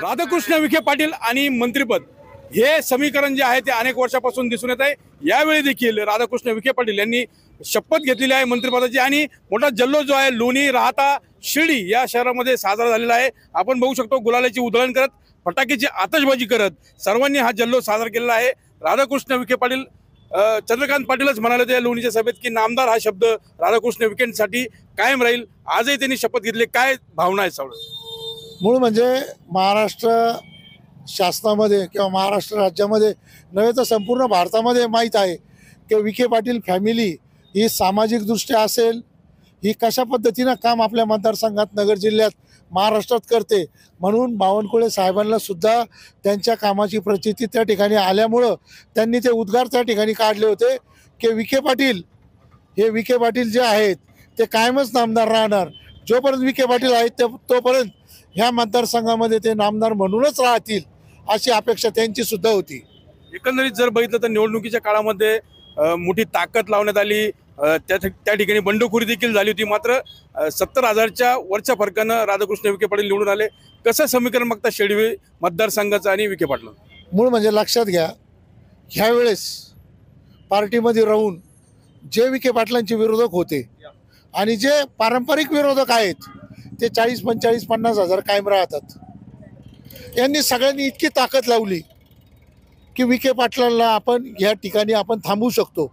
राधाकृष्ण विखे पाटील आणि मंत्रिपद हे समीकरण जे आहे ते अनेक वर्षापासून दिसून येत आहे। यावेळी देखील राधाकृष्ण विखे पाटील यांनी शपथ घेतलेली आहे मंत्रिपदाची आणि मोठा जल्लोष जो आहे लोणी, राहाता, शिर्डी या शहरामध्ये साजरा झालेला आहे। आपण बघू शकतो गुलालाची उधळण करत, फटाक्याची आतषबाजी करत सर्वांनी हा जल्लोष साजरा केलेला आहे। राधाकृष्ण विखे पाटील चंद्रकांत पाटीलच म्हणाले होते लोणीच्या सभेत की नामदार हा शब्द राधाकृष्ण विखेंसाठी कायम राहील। आजही त्यांनी शपथ घेतली, काय भावना आहे सगळं? मूळ म्हणजे महाराष्ट्र शासनामध्ये किंवा महाराष्ट्र राज्यामध्ये नव्हे तर संपूर्ण भारतामध्ये माहीत आहे की विखे पाटील फॅमिली ही सामाजिकदृष्ट्या असेल, ही कशा पद्धतीनं काम आपल्या मतदारसंघात नगर जिल्ह्यात महाराष्ट्रात करते। म्हणून बावनकुळे साहेबांना सुद्धा त्यांच्या कामाची प्रचिती त्या ठिकाणी आल्यामुळं त्यांनी ते उद्गार त्या ठिकाणी काढले होते की विखे पाटील जे आहेत ते कायमच नामदार राहणार। जोपर्यंत विखे पाटील आहेत तोपर्यंत ह्या मतदारसंघामध्ये ते नामदार म्हणूनच राहतील अशी अपेक्षा त्यांची सुद्धा होती। एकंदरीत जर बघितलं तर निवडणुकीच्या काळामध्ये मोठी ताकद लावण्यात आली, त्या ठिकाणी बंडखोरी देखील झाली होती, मात्र 70,000च्या वरच्या फरकानं राधाकृष्ण विखे पाटील निवडून आले। कसं समीकरण बघता शेडवे मतदारसंघाचं आणि विखे पाटील? मूळ म्हणजे लक्षात घ्या, ह्यावेळेस पार्टीमध्ये राहून जे विखे पाटलांचे विरोधक होते आणि जे पारंपरिक विरोधक आहेत ते 40, 45, 50 हजार कायम राहतात। यांनी सगळ्यांनी इतकी ताकद लावली की विखे पाटलांना आपण या ठिकाणी आपण थांबवू शकतो,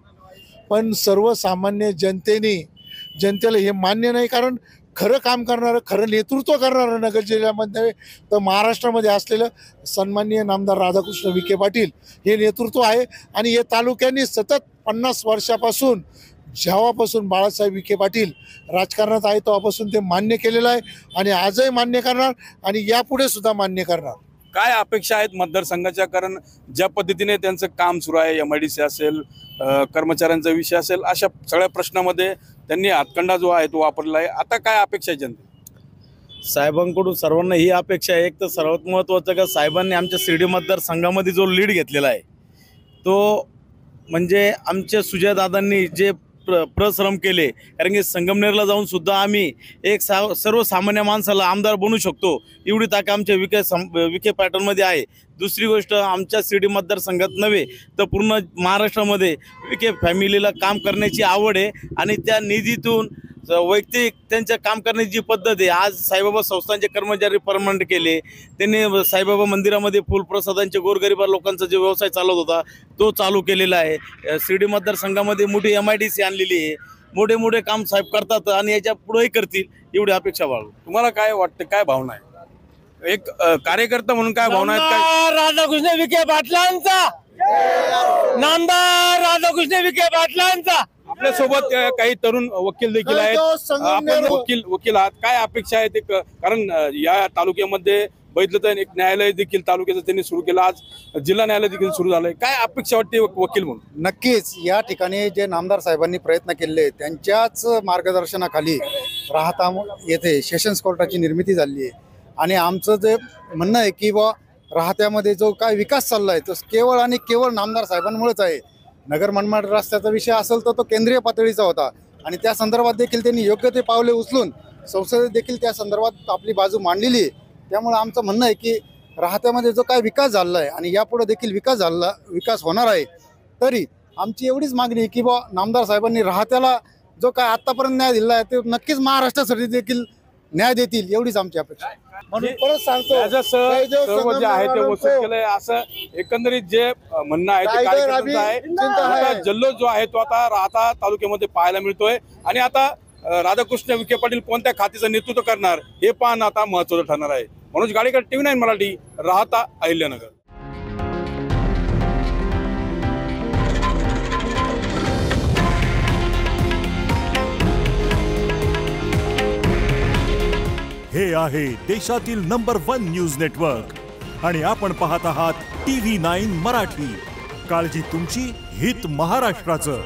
पण सर्वसामान्य जनतेला हे मान्य नाही। कारण खरं काम करणारं, खरं नेतृत्व करणारं नगर जिल्ह्यामध्ये तर महाराष्ट्रामध्ये असलेलं सन्माननीय नामदार राधाकृष्ण विखे पाटील हे नेतृत्व आहे। आणि हे तालुक्यांनी सतत 50 वर्षापासून जेव्हापासून बाळासाहेब विखे पाटील राजकारणात आहे तेव्हापासून ते मान्य केलेलं आहे आणि आजही मान्य करणार आणि यापुढे सुद्धा मान्य करणार। काय अपेक्षा आहेत मतदारसंघाच्या? कारण ज्या पद्धतीने त्यांचं काम सुरू आहे, MIDC असेल, कर्मचाऱ्यांचा विषय असेल, अशा सगळ्या प्रश्नामध्ये त्यांनी हातखंडा जो आहे तो वापरला आहे। आता काय अपेक्षा आहे जनते साहेबांकडून? सर्वांना ही अपेक्षा आहे, एक तर सर्वात महत्त्वाचं का साहेबांनी आमच्या शिर्डी मतदारसंघामध्ये जो लीड घेतलेला आहे तो म्हणजे आमच्या सुजयदादांनी जे परिश्रम केले, कारण की संगमनेरला जाऊन सुद्धा आम्ही एक सर्वसामान्य माणसाला आमदार बनवू शकतो एवढी ताकद आमच्या विखे पाटलांमध्ये आहे। दुसरी गोष्ट, आमच्या शिर्डी मतदारसंघात नव्हे तर पूर्ण महाराष्ट्रामध्ये विखे फॅमिलीला काम करण्याची आवड आहे आणि त्या निधीतून वैयक्तिक त्यांच्या काम करण्याची जी पद्धत आहे, आज साईबाबा संस्थांचे कर्मचारी परमनंट केले त्यांनी। साईबाबा मंदिरामध्ये फुलप्रसादांचे गोरगरीब लोकांचा जो व्यवसाय चालत होता तो चालू केलेला आहे। शिर्डी मतदारसंघामध्ये मोठी MIDC आणलेली आहे, मोठे मोठे काम साहेब करतात आणि याच्या पुढेही करतील एवढी अपेक्षा बाळगू। तुम्हाला काय वाटतं, काय भावना आहे एक कार्यकर्ता म्हणून? काय भावना आहेत? काय राधाकृष्ण विखे पाटलांचा नामदार राधाकृष्ण विखे पाटलांचा। आपल्यासोबत काही तरुण वकील देखील आहेत, आपण वकील आहात, काय अपेक्षा आहेत? कारण या तालुक्यामध्ये बघितलं तर एक न्यायालय देखील तालुक्याचं त्यांनी सुरू केलं, आज जिल्हा न्यायालय देखील सुरू झालंय, काय अपेक्षा वाटते वकील म्हणून? नक्कीच या ठिकाणी जे नामदार साहेबांनी प्रयत्न केले त्यांच्याच मार्गदर्शनाखाली राहाता येथे सेशन्स कोर्टाची निर्मिती झाली आहे आणि आमचं जे म्हणणं आहे की राहत्यामध्ये जो काय विकास चाललाय तो केवळ आणि केवळ नामदार साहेबांमुळेच आहे। नगर मनमाड रस्त्याचा विषय असेल तर तो केंद्रीय पातळीचा होता आणि त्या संदर्भात देखील त्यांनी योग्य ते पावले उचलून संसदेत देखील त्या संदर्भात आपली बाजू मांडलेली आहे। त्यामुळे आमचं म्हणणं आहे की राहत्यामध्ये जो काय विकास झाला आहे आणि यापुढे देखील विकास होणार आहे, तरी आमची एवढीच मागणी आहे की नामदार साहेबांनी राहत्याला जो काय आतापर्यंत न्याय दिला आहे ते नक्कीच महाराष्ट्रासाठी देखील न्याय देतील एवढीच आमची अपेक्षा आहे। म्हणून परत सांगतो, सर्व जे आहे ते वसूल केलंय असं एकंदरीत जे म्हणणं आहे ते कार्यकर्त्यांचं आहे। आता जल्लोष जो आहे तो आता राहाता तालुक्यामध्ये पाहायला मिळतोय आणि आता राधाकृष्ण विखे पाटील कोणत्या खात्याचं नेतृत्व करणार हे पाहणं आता महत्त्वाचं ठरणार आहे। मनोज गाडेकर, TV9 मराठी, राहाता, अहिल्यानगर। हे आहे देशातील नंबर 1 न्यूज नेटवर्क आणि आपण पाहत आहात TV9 मराठी। काळजी तुमची, हित महाराष्ट्राचं।